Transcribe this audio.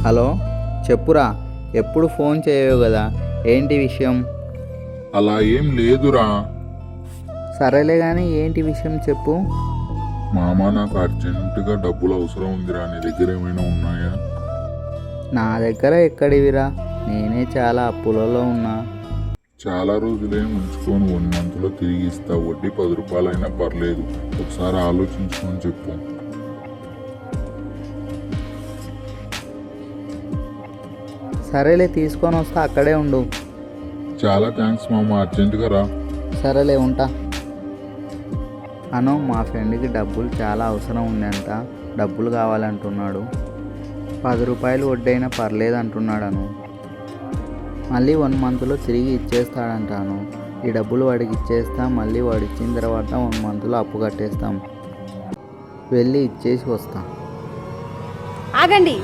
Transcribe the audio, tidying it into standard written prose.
Hello, చెప్పురా. ఎప్పుడు phone చేయవు కదా, ఏంటి విషయం? అలా ఏం లేదురా. సరేలే కానీ ఏంటి విషయం చెప్పు. మామ, నాకు అర్జెంటుగా డబ్బులు అవసరం ఉందిరా. నీ దగ్గర ఏమైనా ఉన్నాయా? నా దగ్గర ఎక్కడివిరా, నేనే చాలా అప్పులలో ఉన్నా. చాలా రోజులేం ఉంచుకొని 1 మంత్లో తిరిగి ఇస్తా. వడ్డీ 10 రూపాయలైనా పర్లేదు. ఒకసారి ఆలోచించుకొని చెప్పు. సరేలే, తీసుకొని వస్తా, అక్కడే ఉండు. చాలా థ్యాంక్స్ మామ, అర్జెంటుగా రా. సరేలే, ఉంటా. అను, మా ఫ్రెండ్కి డబ్బులు చాలా అవసరం ఉందంట. డబ్బులు కావాలంటున్నాడు. 10 రూపాయలు వడ్డైనా పర్లేదు అంటున్నాడు అను. మళ్ళీ 1 మంత్లో తిరిగి ఇచ్చేస్తాడంటాను. ఈ డబ్బులు వాడికి ఇచ్చేస్తాం. మళ్ళీ వాడు ఇచ్చిన తర్వాత 1 మంత్లో అప్పు కట్టేస్తాం. వెళ్ళి ఇచ్చేసి వస్తాం. ఆగండి.